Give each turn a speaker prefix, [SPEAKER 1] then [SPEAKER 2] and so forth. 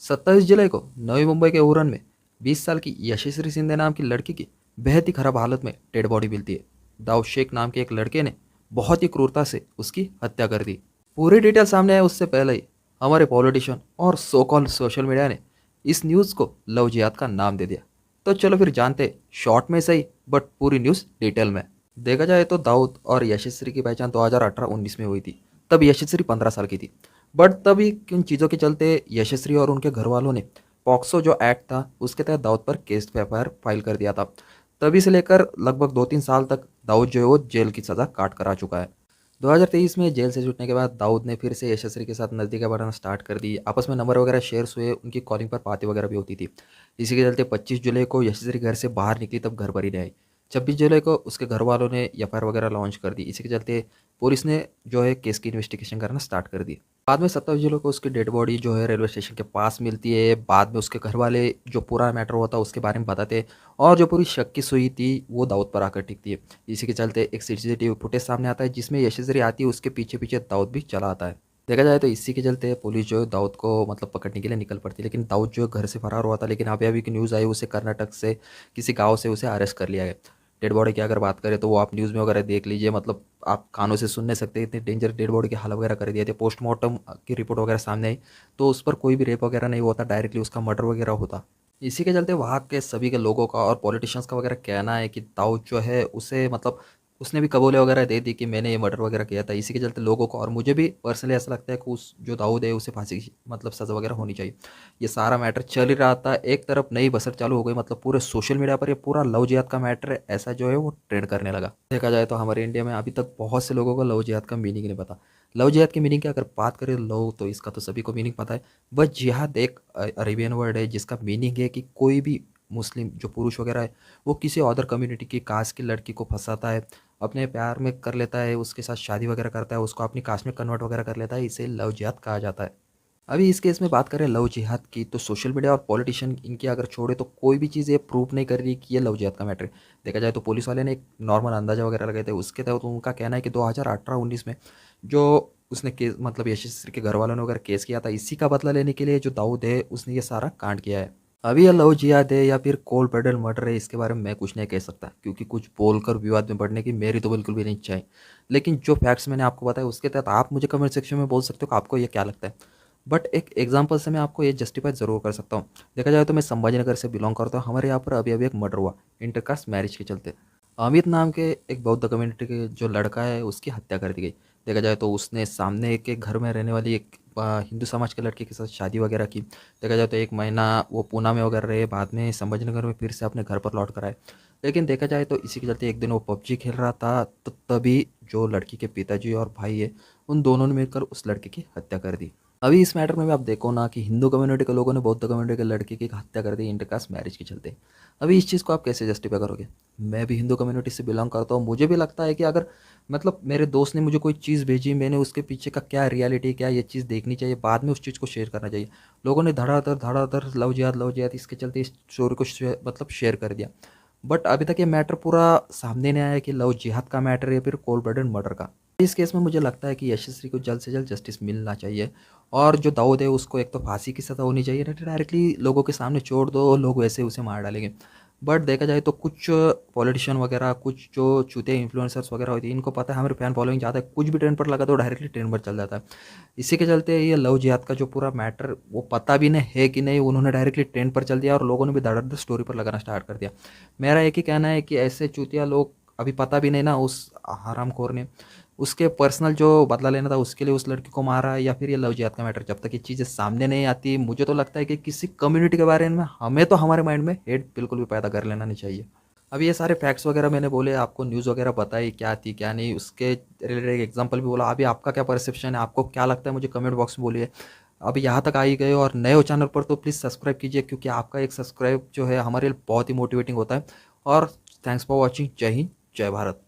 [SPEAKER 1] 27 जुलाई को नवी मुंबई के उरण में 20 साल की यशस्वी सिंधे नाम की लड़की की बेहद ही खराब हालत में डेड बॉडी मिलती है। दाऊद शेख नाम के एक लड़के ने बहुत ही क्रूरता से उसकी हत्या कर दी। पूरी डिटेल सामने आए उससे पहले ही हमारे पॉलिटिशियन और सो कॉल्ड सोशल मीडिया ने इस न्यूज़ को लव जिहाद का नाम दे दिया। तो चलो फिर जानते शॉर्ट में सही बट पूरी न्यूज़ डिटेल में। देखा जाए तो दाऊद और यशस्वी की पहचान 2018-19 में हुई थी। तब यशस्वी 15 साल की थी। बट तभी किन चीज़ों के चलते यशस्वी और उनके घर वालों ने पॉक्सो जो एक्ट था उसके तहत दाऊद पर केस एफआईआर फाइल कर दिया था। तभी से लेकर लगभग 2-3 साल तक दाऊद जो है वो जेल की सज़ा काट कर आ चुका है। 2023 में जेल से छूटने के बाद दाऊद ने फिर से यशस्वी के साथ नज़दीकियाँ बढ़ाना स्टार्ट कर दी। आपस में नंबर वगैरह शेयर्स हुए, उनकी कॉलिंग पर बातें वगैरह भी होती थी। इसी के चलते 25 जुलाई को यशस्वी घर से बाहर निकली तब घर पर ही नहीं आई। 26 जुलाई को उसके घर वालों ने एफआईआर वगैरह लॉन्च कर दी। इसी के चलते पुलिस ने जो है केस की इन्वेस्टिगेशन करना स्टार्ट कर दी। बाद में 27 जुलाई को उसकी डेड बॉडी जो है रेलवे स्टेशन के पास मिलती है। बाद में उसके घर वाले जो पूरा मैटर होता है उसके बारे में बताते हैं और जो पूरी शक की सुई थी वो दाऊद पर आकर टिकती है। इसी के चलते एक सीसीटीवी फुटेज सामने आता है जिसमें यशस्वी आती है, उसके पीछे पीछे दाऊद भी चला आता है। देखा जाए तो इसी के चलते पुलिस जो है दाऊद को मतलब पकड़ने के लिए निकल पड़ती है, लेकिन दाऊद जो है घर से फरार हुआ था। लेकिन अभी अभी की न्यूज़ आई उसे कर्नाटक से किसी गाँव से उसे अरेस्ट कर लिया गया। डेड बॉडी की अगर बात करें तो वो आप न्यूज़ में वगैरह देख लीजिए, मतलब आप कानों से सुन नहीं सकते, इतनी डेंजर डेड बॉडी के हाल वगैरह कर दिए थे। पोस्टमार्टम की रिपोर्ट वगैरह सामने आई तो उस पर कोई भी रेप वगैरह नहीं होता, डायरेक्टली उसका मर्डर वगैरह होता। इसी के चलते वहाँ के सभी के लोगों का और पॉलिटिशियंस का वगैरह कहना है कि दाऊद जो है उसे मतलब उसने भी कबूले वगैरह दे दी कि मैंने ये मर्डर वगैरह किया था। इसी के चलते लोगों को और मुझे भी पर्सनली ऐसा लगता है कि उस जो दाऊद है उसे फांसी की मतलब सज़ा वगैरह होनी चाहिए। ये सारा मैटर चल ही रहा था, एक तरफ नई बसर चालू हो गई, मतलब पूरे सोशल मीडिया पर ये पूरा लव जिहाद का मैटर है ऐसा जो है वो ट्रेंड करने लगा। देखा जाए तो हमारे इंडिया में अभी तक बहुत से लोगों को लव जिहाद का मीनिंग नहीं पता। लव जिहाद की मीनिंग की अगर बात करें लव तो इसका तो सभी को मीनिंग पता है। बट जिहाद एक अरेबियन वर्ड है जिसका मीनिंग है कि कोई भी मुस्लिम जो पुरुष वगैरह है वो किसी अदर कम्युनिटी की कास्ट की लड़की को फंसाता है, अपने प्यार में कर लेता है, उसके साथ शादी वगैरह करता है, उसको अपनी कास्ट में कन्वर्ट वगैरह कर लेता है, इसे लव जिहाद कहा जाता है। अभी इस केस में बात करें लव जिहाद की तो सोशल मीडिया और पॉलिटिशियन इनकी अगर छोड़े तो कोई भी चीज़ ये प्रूव नहीं कर रही कि ये लव जिहाद का मैटर है। देखा जाए तो पुलिस वाले ने एक नॉर्मल अंदाजा वगैरह लगाए थे, उसके तहत उनका कहना है कि 2018-19 में जो उसने केस मतलब यशस्वी के घर वालों ने वगैरह केस किया था, इसी का बदला लेने के लिए जो दाऊद है उसने ये सारा कांड किया है। अभी ये लव जिहाद है या फिर कोल्ड ब्लडेड मर्डर है इसके बारे में मैं कुछ नहीं कह सकता, क्योंकि कुछ बोलकर विवाद में बढ़ने की मेरी तो बिल्कुल भी नहीं इच्छा है। लेकिन जो फैक्ट्स मैंने आपको बताया उसके तहत आप मुझे कमेंट सेक्शन में बोल सकते हो कि आपको ये क्या लगता है। बट एक एग्जांपल से मैं आपको ये जस्टिफाई ज़रूर कर सकता हूँ। देखा जाए तो मैं संभाजीनगर से बिलोंग करता हूँ। हमारे यहाँ पर अभी अभी एक मर्डर हुआ इंटरकास्ट मैरिज के चलते। अमित नाम के एक बौद्ध कम्युनिटी के जो लड़का है उसकी हत्या कर दी गई। देखा जाए तो उसने सामने के घर में रहने वाली एक हिंदू समाज के लड़के के साथ शादी वगैरह की। देखा जाए तो 1 महीना वो पूना में वगैरह रहे, बाद में संभाजीनगर में फिर से अपने घर पर लौट कर आए। लेकिन देखा जाए तो इसी के चलते एक दिन वो पबजी खेल रहा था तो तभी जो लड़की के पिताजी और भाई है उन दोनों ने मिलकर उस लड़के की हत्या कर दी। अभी इस मैटर में भी आप देखो ना कि हिंदू कम्युनिटी के लोगों ने बौद्ध कम्युनिटी के लड़के की हत्या कर दी इंटरकास्ट मैरिज के चलते। अभी इस चीज़ को आप कैसे जस्टिफाई करोगे? मैं भी हिंदू कम्युनिटी से बिलोंग करता हूँ, मुझे भी लगता है कि अगर मतलब मेरे दोस्त ने मुझे कोई चीज़ भेजी, मैंने उसके पीछे का क्या रियलिटी क्या ये चीज़ देखनी चाहिए, बाद में उस चीज़ को शेयर करना चाहिए। लोगों ने धड़ाधड़ लव जिहाद इसके चलते इस स्टोरी को मतलब शेयर कर दिया। बट अभी तक ये मैटर पूरा सामने नहीं आया कि लव जिहाद का मैटर है या फिर कोल्ड ब्लडेड मर्डर का। इस केस में मुझे लगता है कि यशस्वी को जल्द से जल्द जस्टिस मिलना चाहिए और जो दाऊद है उसको एक तो फांसी की सज़ा होनी चाहिए, नहीं तो डायरेक्टली लोगों के सामने छोड़ दो, लोग वैसे उसे मार डालेंगे। बट देखा जाए तो कुछ पॉलिटिशियन वगैरह, कुछ जो चूते इन्फ्लुएंसर्स वगैरह होती है, इनको पता है हमारे फैन फॉलोइंग ज़्यादा है, कुछ भी ट्रेंड पर लगा तो डायरेक्टली ट्रेंड पर चल जाता है। इसी के चलते ये लव जिहाद का जो पूरा मैटर वो पता भी नहीं है कि नहीं, उन्होंने डायरेक्टली ट्रेंड पर चल दिया और लोगों ने भी धड़ाधड़ स्टोरी पर लगाना स्टार्ट कर दिया। मेरा एक ही कहना है कि ऐसे चूतिया लोग अभी पता भी नहीं ना उस हरामखोर ने उसके पर्सनल जो बदला लेना था उसके लिए उस लड़की को मारा है या फिर ये लव जिहाद का मैटर, जब तक ये चीज़ें सामने नहीं आती मुझे तो लगता है कि किसी कम्युनिटी के बारे में हमें तो हमारे माइंड में हेट बिल्कुल भी पैदा कर लेना नहीं चाहिए। अब ये सारे फैक्ट्स वगैरह मैंने बोले, आपको न्यूज़ वगैरह बताई क्या थी क्या नहीं, उसके रिलेटेड एक एग्जांपल भी बोला। अभी आपका क्या परसेप्शन है, आपको क्या लगता है मुझे कमेंट बॉक्स में बोलिए। अब यहाँ तक आ ही गए और नए हो चैनल पर तो प्लीज़ सब्सक्राइब कीजिए, क्योंकि आपका एक सब्सक्राइब जो है हमारे लिए बहुत ही मोटिवेटिंग होता है। और थैंक्स फॉर वॉचिंग। जय हिंद, जय भारत।